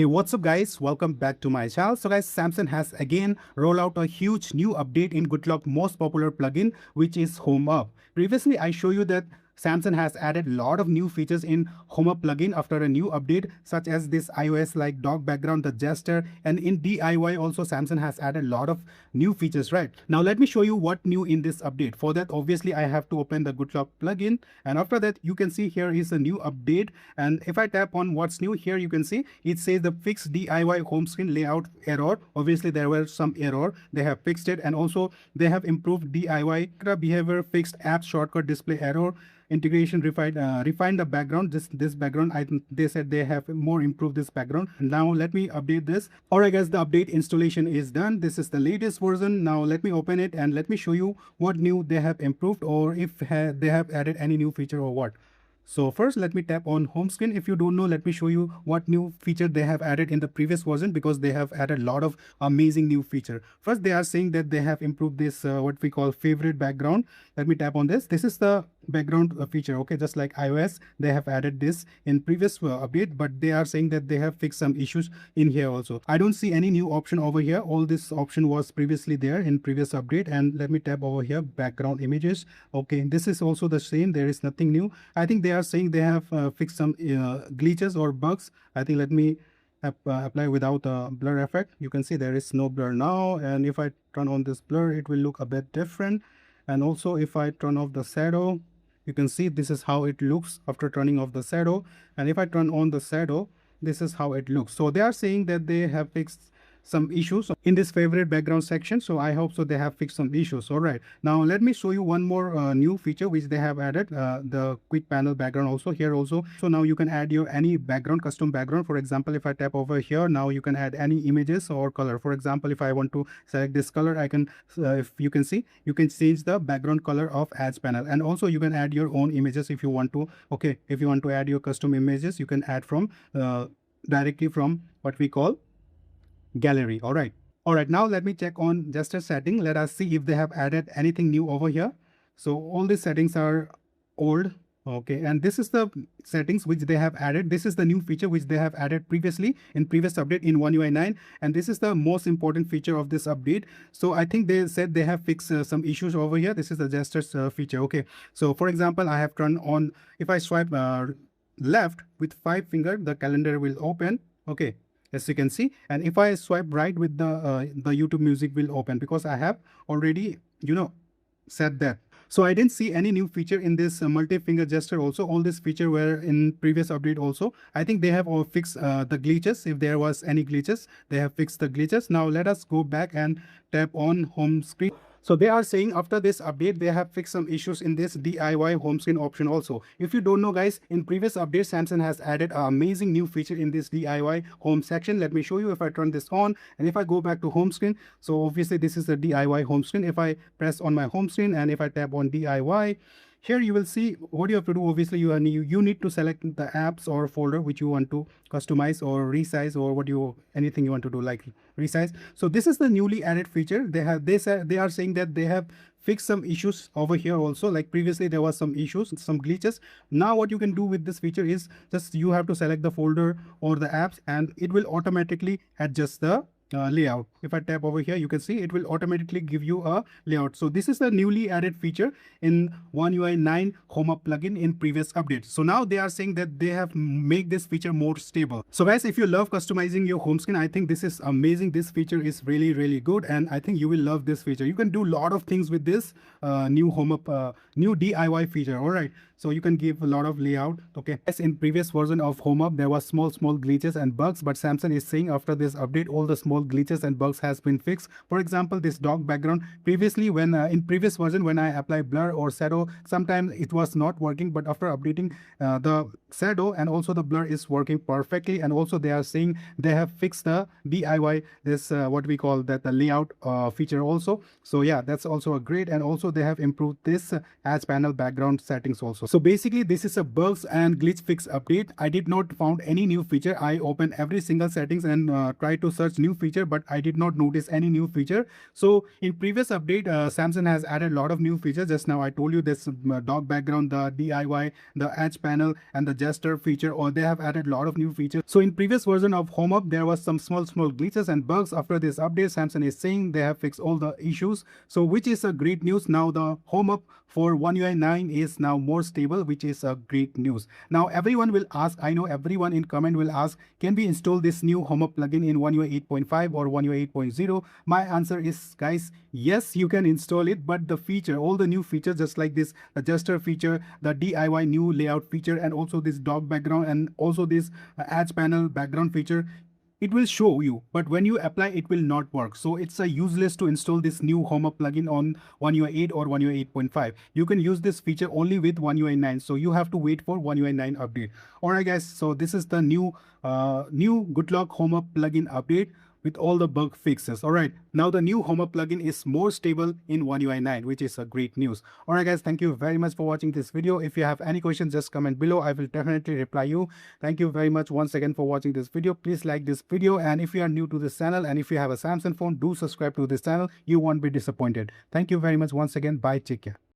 Hey, what's up guys? Welcome back to my channel. So guys, Samsung has again rolled out a huge new update in GoodLock most popular plugin, which is Home Up. Previously, I show you that Samsung has added a lot of new features in Home Up plugin after a new update, such as this iOS like dog background, the gesture, and in DIY also Samsung has added a lot of new features, right? Now let me show you what new in this update. For that, obviously, I have to open the GoodLock plugin, and after that, you can see here is a new update. And if I tap on what's new here, you can see it says the fixed DIY home screen layout error. Obviously, there were some error. They have fixed it, and also they have improved DIY behavior, fixed app shortcut display error, integration refined the background. This background, they said they have more improved this background. Now let me update this. All right guys, the update installation is done. This is the latest version. Now let me open it and let me show you what new they have improved, or if they have added any new feature or what. So first, let me tap on home screen. If you don't know, let me show you what new feature they have added in the previous version, because they have added a lot of amazing new feature. First, they are saying that they have improved this what we call favorite background. Let me tap on this. This is the background feature. Okay, just like iOS, they have added this in previous update, but they are saying that they have fixed some issues in here also. I don't see any new option over here. All this option was previously there in previous update. And let me tap over here, background images. Okay, this is also the same. There is nothing new. I think they are saying they have fixed some glitches or bugs. I think let me apply without a blur effect. You can see there is no blur now, and if I turn on this blur, it will look a bit different. And also if I turn off the shadow, you can see this is how it looks after turning off the shadow. And if I turn on the shadow, this is how it looks. So they are saying that they have fixed some issues in this favorite background section. So I hope so they have fixed some issues. All right, now let me show you one more new feature which they have added, the quick panel background also here also. So now you can add your any background, custom background. For example, if I tap over here, now you can add any images or color. For example, if I want to select this color, I can if you can see, you can change the background color of Edge panel, and also you can add your own images if you want to. Okay, if you want to add your custom images, you can add from directly from what we call gallery. All right, now let me check on gesture setting. Let us see if they have added anything new over here. So all these settings are old. Okay, and this is the settings which they have added. This is the new feature which they have added previously in previous update in One UI 9, and this is the most important feature of this update. So I think they said they have fixed some issues over here. This is the gestures feature. Okay, so for example, I have turned on, if I swipe left with 5 finger, the calendar will open. Okay, as you can see, and if I swipe right with the YouTube music will open, because I have already set that. So I didn't see any new feature in this multi-finger gesture also. All this feature were in previous update also. I think they have all fixed the glitches. If there was any glitches, they have fixed the glitches. Now let us go back and tap on home screen. So they are saying after this update, they have fixed some issues in this DIY home screen option also. If you don't know guys, in previous updates, Samsung has added an amazing new feature in this DIY home section. Let me show you. If I turn this on and if I go back to home screen, so obviously this is the DIY home screen. If I press on my home screen and if I tap on DIY, here you will see what you have to do. Obviously you need to select the apps or folder which you want to customize or resize, or anything you want to do, like resize. So this is the newly added feature. They are saying that they have fixed some issues over here also. Like previously there was some issues, some glitches. Now what you can do with this feature is just you have to select the folder or the apps, and it will automatically adjust the layout. If I tap over here, you can see it will automatically give you a layout. So this is the newly added feature in One UI 9 Home Up plugin in previous updates. So now they are saying that they have made this feature more stable. So guys, if you love customizing your home screen, I think this is amazing. This feature is really good, and I think you will love this feature. You can do a lot of things with this new Home Up new DIY feature. All right, so you can give a lot of layout. Okay, as in previous version of Home Up, there was small glitches and bugs, but Samsung is saying after this update, all the small glitches and bugs has been fixed. For example, this dog background, previously when in previous version when I apply blur or shadow, sometimes it was not working, but after updating the shadow and also the blur is working perfectly. And also they are saying they have fixed the DIY, this what we call that the layout feature also. So yeah, that's also a great. And also they have improved this Edge panel background settings also. So basically this is a bugs and glitch fix update. I did not found any new feature. I open every single settings and try to search new feature feature, but I did not notice any new feature. So in previous update, Samsung has added a lot of new features. Just now I told you this dog background, the DIY, the edge panel, and the gesture feature, or they have added a lot of new features. So in previous version of Home Hub, there was some small glitches and bugs. After this update, Samsung is saying they have fixed all the issues. So which is a great news. Now the Home Hub for One UI 9 is now more stable, which is a great news. Now everyone will ask, I know everyone in comment will ask, can we install this new Home Hub plugin in One UI 8.5 or One UI 8.0? My answer is, guys, yes, you can install it, but the feature, all the new features, just like this adjuster feature, the DIY new layout feature, and also this dog background, and also this edge panel background feature, it will show you, but when you apply it will not work. So it's a useless to install this new Home Hub plugin on One UI 8 or One UI 8.5. You can use this feature only with One UI 9, so you have to wait for One UI 9 update. Alright guys, so this is the new Good Luck Home Hub plugin update with all the bug fixes. Alright, now the new Home Hub plugin is more stable in One UI 9, which is a great news. Alright guys, thank you very much for watching this video. If you have any questions, just comment below. I will definitely reply you. Thank you very much once again for watching this video. Please like this video, and if you are new to this channel and if you have a Samsung phone, do subscribe to this channel. You won't be disappointed. Thank you very much once again. Bye, take care.